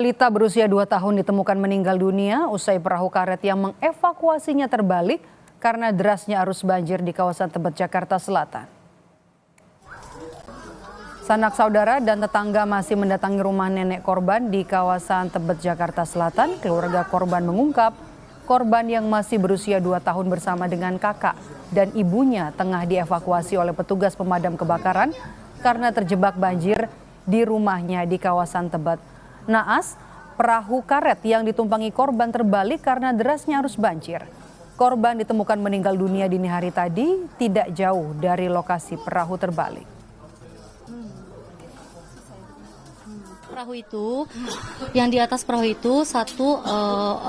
Balita berusia 2 tahun ditemukan meninggal dunia usai perahu karet yang mengevakuasinya terbalik karena derasnya arus banjir di kawasan Tebet, Jakarta Selatan. Sanak saudara dan tetangga masih mendatangi rumah nenek korban di kawasan Tebet, Jakarta Selatan. Keluarga korban mengungkap korban yang masih berusia 2 tahun bersama dengan kakak dan ibunya tengah dievakuasi oleh petugas pemadam kebakaran karena terjebak banjir di rumahnya di kawasan Tebet. Naas, perahu karet yang ditumpangi korban terbalik karena derasnya arus banjir. Korban ditemukan meninggal dunia dini hari tadi, tidak jauh dari lokasi perahu terbalik. Perahu itu, yang di atas perahu itu satu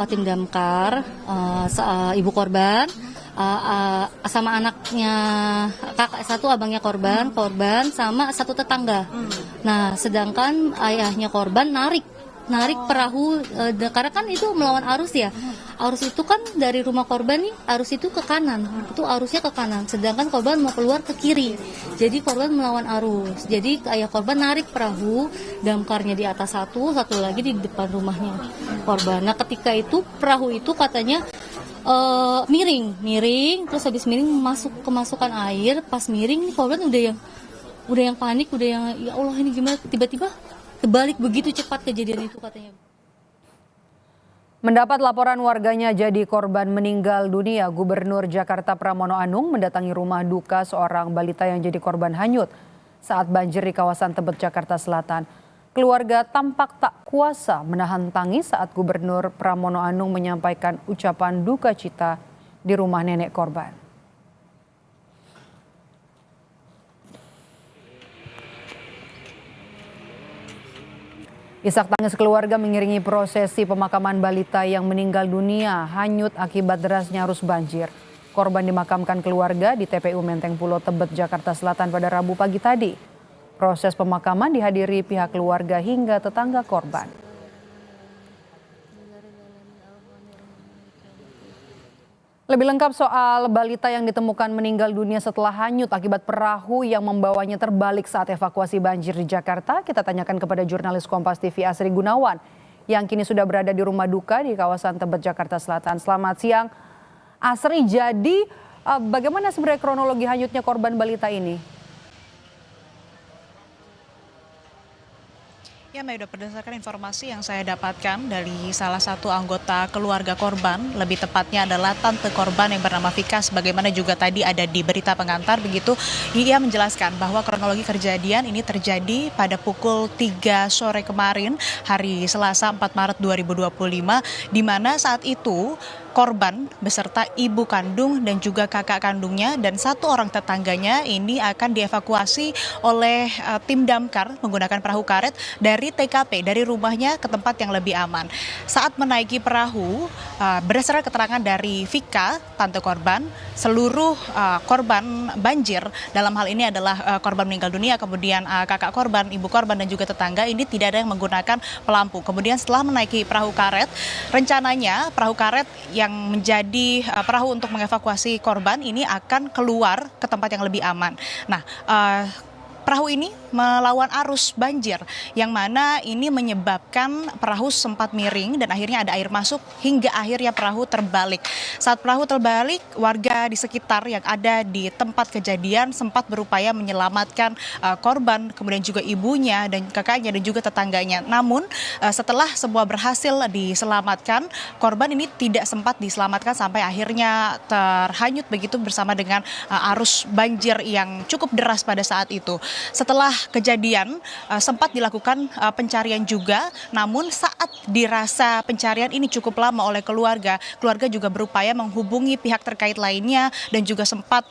tim damkar, ibu korban, sama anaknya kakak satu, abangnya korban sama satu tetangga. Nah, sedangkan ayahnya korban narik perahu karena kan itu melawan arus ya. Arus itu kan dari rumah korban nih, arus itu ke kanan. Itu arusnya ke kanan, sedangkan korban mau keluar ke kiri. Jadi korban melawan arus. Jadi ayah korban narik perahu, damkarnya di atas satu lagi di depan rumahnya korban. Nah, ketika itu perahu itu katanya miring, terus habis miring kemasukan air. Pas miring nih korban udah yang panik, udah yang ya Allah ini gimana, tiba-tiba terbalik begitu cepat kejadian itu katanya. Mendapat laporan warganya jadi korban meninggal dunia, Gubernur Jakarta Pramono Anung mendatangi rumah duka seorang balita yang jadi korban hanyut saat banjir di kawasan Tebet, Jakarta Selatan. Keluarga tampak tak kuasa menahan tangis saat Gubernur Pramono Anung menyampaikan ucapan duka cita di rumah nenek korban. Isak tangis keluarga mengiringi prosesi pemakaman balita yang meninggal dunia hanyut akibat derasnya arus banjir. Korban dimakamkan keluarga di TPU Menteng Pulo Tebet, Jakarta Selatan pada Rabu pagi tadi. Proses pemakaman dihadiri pihak keluarga hingga tetangga korban. Lebih lengkap soal balita yang ditemukan meninggal dunia setelah hanyut akibat perahu yang membawanya terbalik saat evakuasi banjir di Jakarta, kita tanyakan kepada jurnalis Kompas TV Asri Gunawan yang kini sudah berada di rumah duka di kawasan Tebet, Jakarta Selatan. Selamat siang, Asri. Jadi bagaimana sebenarnya kronologi hanyutnya korban balita ini? Ya, Maida, berdasarkan informasi yang saya dapatkan dari salah satu anggota keluarga korban, lebih tepatnya adalah tante korban yang bernama Vika, sebagaimana juga tadi ada di berita pengantar, begitu ia menjelaskan bahwa kronologi kejadian ini terjadi pada pukul 3 sore kemarin, hari Selasa 4 Maret 2025, di mana saat itu korban beserta ibu kandung dan juga kakak kandungnya dan satu orang tetangganya ini akan dievakuasi oleh tim damkar menggunakan perahu karet dari TKP, dari rumahnya ke tempat yang lebih aman. Saat menaiki perahu, berdasarkan keterangan dari Vika, tante korban, seluruh korban banjir, dalam hal ini adalah korban meninggal dunia, kemudian kakak korban, ibu korban dan juga tetangga, ini tidak ada yang menggunakan pelampu. Kemudian setelah menaiki perahu karet, rencananya perahu karet yang menjadi perahu untuk mengevakuasi korban ini akan keluar ke tempat yang lebih aman. Nah, perahu ini melawan arus banjir yang mana ini menyebabkan perahu sempat miring dan akhirnya ada air masuk hingga akhirnya perahu terbalik. Saat perahu terbalik, warga di sekitar yang ada di tempat kejadian sempat berupaya menyelamatkan korban, kemudian juga ibunya dan kakaknya dan juga tetangganya. Namun setelah semua berhasil diselamatkan, korban ini tidak sempat diselamatkan sampai akhirnya terhanyut begitu bersama dengan arus banjir yang cukup deras pada saat itu. Setelah kejadian sempat dilakukan pencarian juga, namun saat dirasa pencarian ini cukup lama oleh keluarga juga berupaya menghubungi pihak terkait lainnya dan juga sempat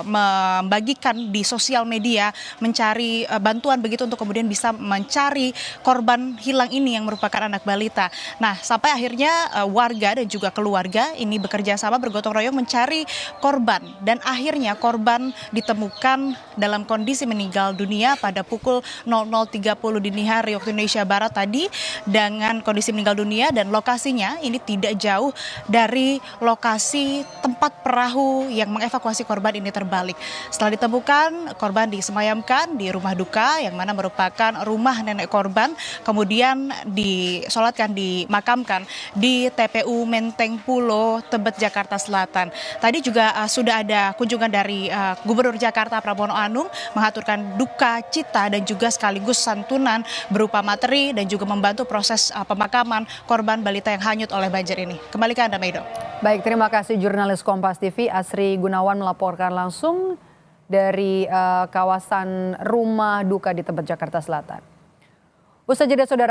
membagikan di sosial media mencari bantuan begitu untuk kemudian bisa mencari korban hilang ini yang merupakan anak balita. Nah, sampai akhirnya warga dan juga keluarga ini bekerja sama bergotong royong mencari korban dan akhirnya korban ditemukan dalam kondisi meninggal dunia pada pada pukul 00.30 dini hari waktu Indonesia Barat tadi dengan kondisi meninggal dunia, dan lokasinya ini tidak jauh dari lokasi tempat perahu yang mengevakuasi korban ini terbalik. Setelah ditemukan, korban disemayamkan di rumah duka yang mana merupakan rumah nenek korban, kemudian disolatkan, dimakamkan di TPU Menteng Pulo, Tebet, Jakarta Selatan. Tadi juga sudah ada kunjungan dari Gubernur Jakarta Pramono Anung mengaturkan duka cita dan juga sekaligus santunan berupa materi dan juga membantu proses pemakaman korban balita yang hanyut oleh banjir ini. Kembali ke Anda, Maido. Baik, terima kasih jurnalis Kompas TV Asri Gunawan melaporkan langsung dari kawasan rumah duka di Tebet, Jakarta Selatan. Usai jeda, saudara.